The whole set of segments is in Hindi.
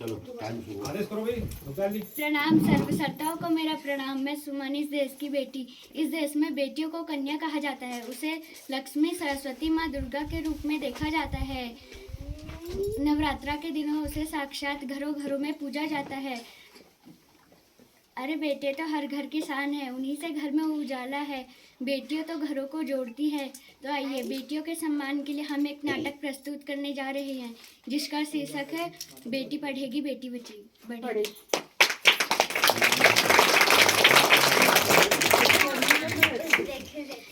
चलो आदेश करो भाई। प्रणाम सर्वसर्ताओं को मेरा प्रणाम। मैं सुमन, इस देश की बेटी। इस देश में बेटियों को कन्या कहा जाता है। उसे लक्ष्मी, सरस्वती, माँ दुर्गा के रूप में देखा जाता है। नवरात्रा के दिनों उसे साक्षात घरों घरों में पूजा जाता है। अरे बेटे तो हर घर की शान है, उन्हीं से घर में उजाला है। बेटियों तो घरों को जोड़ती है। तो आइए, बेटियों के सम्मान के लिए हम एक नाटक प्रस्तुत करने जा रहे हैं, जिसका शीर्षक है बेटी पढ़ेगी बेटी बढ़ेगी।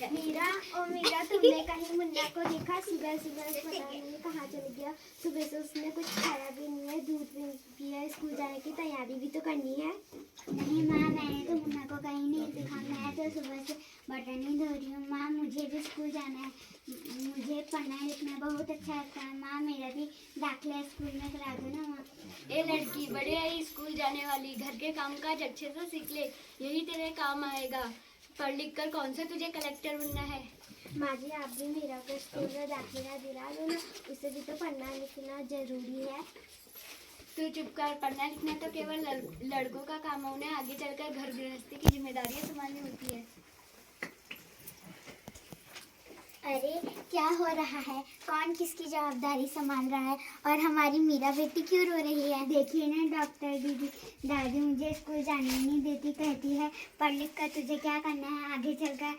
मीरा, तुमने कहीं मुन्ना को देखा? सुबह सुबह पता नहीं कहाँ चल गया। सुबह से उसने कुछ खाया भी नहीं है, दूध भी नहीं पिया। स्कूल जाने की तैयारी भी तो करनी है। नहीं माँ, मैंने तो मुन्ना को कहीं नहीं देखा। मैं तो सुबह से बर्तन ही धो रही हूँ। माँ, मुझे भी स्कूल जाना है। मुझे पढ़ना लिखना बहुत अच्छा लगता है। माँ, मेरा भी दाखिला स्कूल में करा दो ना माँ। ए लड़की, बड़े आई स्कूल जाने वाली, घर के कामकाज अच्छे से सीख ले, यही तेरे काम आएगा। पढ़ लिख कर कौन सा तुझे कलेक्टर बनना है? माँ जी, आप भी मीरा को स्कूल में दाखिला दिला दो ना, उसे भी तो पढ़ना लिखना जरूरी है। तू चुप कर। पढ़ना लिखना तो केवल लड़कों का काम है। उन्हें आगे चलकर घर गृहस्थी की जिम्मेदारियां संभालनी होती है। अरे क्या हो रहा है? कौन किसकी जवाबदारी संभाल रहा है? और हमारी मीरा बेटी क्यों रो रही है? देखिए ना डॉक्टर दीदी, दादी मुझे स्कूल जाने ही नहीं देती। कहती है पढ़ लिख कर तुझे क्या करना है, आगे चलकर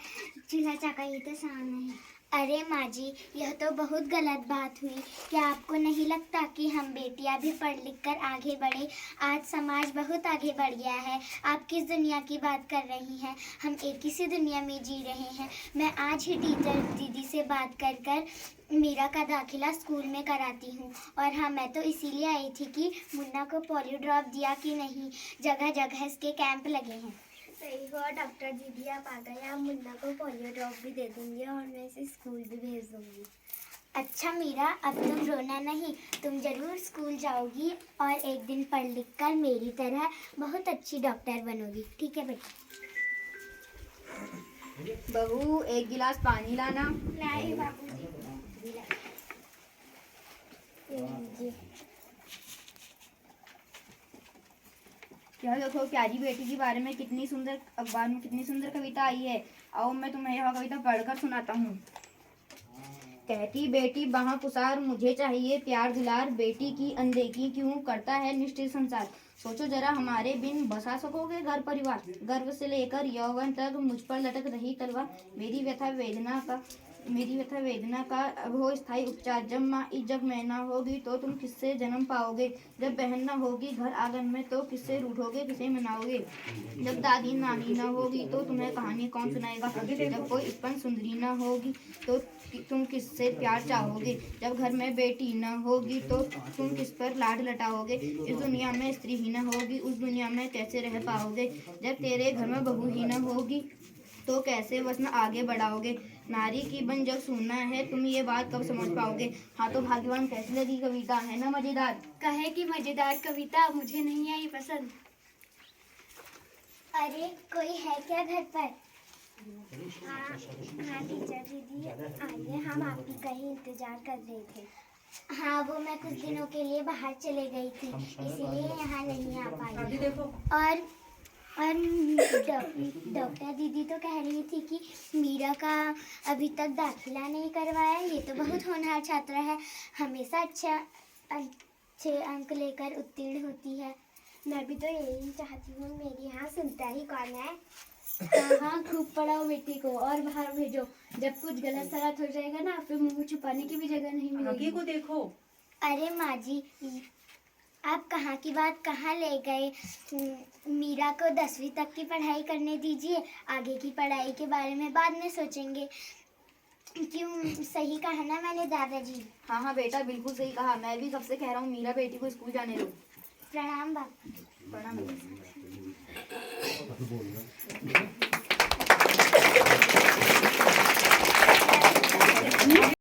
चूल्हा चाका ही तो सामने है। अरे माँ जी, यह तो बहुत गलत बात हुई। क्या आपको नहीं लगता कि हम बेटियां भी पढ़ लिख कर आगे बढ़े? आज समाज बहुत आगे बढ़ गया है। आप किस दुनिया की बात कर रही हैं? हम एक ही सी दुनिया में जी रहे हैं। मैं आज ही टीचर दीदी से बात कर मीरा का दाखिला स्कूल में कराती हूँ। और हाँ, मैं तो इसीलिए आई थी कि मुन्ना को पोलियो ड्रॉप दिया कि नहीं। जगह जगह इसके कैंप लगे हैं। सही हुआ डॉक्टर दीदी आप आ गए। आप मुन्ना को पोलियो ड्रॉप भी दे दूंगी और मैं इसे स्कूल भी भेज दूंगी। अच्छा मीरा, अब तुम रोना नहीं। तुम जरूर स्कूल जाओगी और एक दिन पढ़ लिख कर मेरी तरह बहुत अच्छी डॉक्टर बनोगी। ठीक है बेटा? बहू, एक गिलास पानी लाना। लाए बाबूजी। क्या देखो, प्यारी बेटी के बारे में कितनी सुंदर अखबार में कितनी सुंदर कविता आई है। आओ मैं तुम्हें यह कविता पढ़कर सुनाता हूँ। कहती बेटी बाहाँ पुसार, मुझे चाहिए प्यार दुलार। बेटी की अनदेखी क्यों करता है निष्ठुर संसार। सोचो जरा, हमारे बिन बसा सकोगे घर परिवार। गर्भ से लेकर यौवन तक मुझ पर लटक रही तलवार। मेरी व्यथा वेदना का अब हो स्थायी उपचार। जब माँ इस जग में ना होगी तो तुम किससे जन्म पाओगे। जब बहन ना होगी घर आंगन में तो किससे रूठोगे, किसे मनाओगे। जब दादी नानी ना होगी तो तुम्हें कहानी कौन सुनाएगा। जब कोई स्पंद सुंदरी ना होगी तो तुम किससे प्यार चाहोगे। जब घर में बेटी न होगी तो तुम किस पर लाड लटाओगे। इस दुनिया में स्त्री ही न होगी, उस दुनिया में कैसे रह पाओगे। जब तेरे घर में बहू ही न होगी तो कैसे वचन आगे बढ़ाओगे। नारी की बन जग सुनना है, तुम ये बात कब समझ पाओगे। हाँ तो भाग्यवान, कैसी लगी कविता? है ना मजेदार? कहे कि मजेदार कविता मुझे नहीं आई पसंद। अरे कोई है क्या घर पर? हाँ टीचर दीदी आइए, हम आपकी कहीं इंतजार कर रहे थे। हाँ, वो मैं कुछ दिनों के लिए बाहर चले गई थी, इसीलिए यहाँ नहीं आ पाई। और डॉक्टर दीदी तो कह रही थी कि मीरा का अभी तक दाखिला नहीं करवाया। ये तो बहुत होनहार छात्रा है, हमेशा अच्छे अंक लेकर उत्तीर्ण होती है। मैं भी तो यही चाहती हूँ, मेरी यहाँ सुनता ही कौन है। हाँ, खूब पढ़ाओ बेटी को और बाहर भेजो। जब कुछ गलत सलत हो जाएगा ना, फिर मुंह छुपाने की भी जगह नहीं मिलेगी। को देखो। अरे माँ जी, आप कहाँ की बात कहाँ ले गए। मीरा को 10वीं तक की पढ़ाई करने दीजिए, आगे की पढ़ाई के बारे में बाद में सोचेंगे। क्यों, सही कहा ना मैंने दादाजी? हाँ हाँ बेटा, बिल्कुल सही कहा। मैं भी कब से कह रहा हूँ मीरा बेटी को स्कूल जाने दो। प्रणाम बाबू। प्रणाम।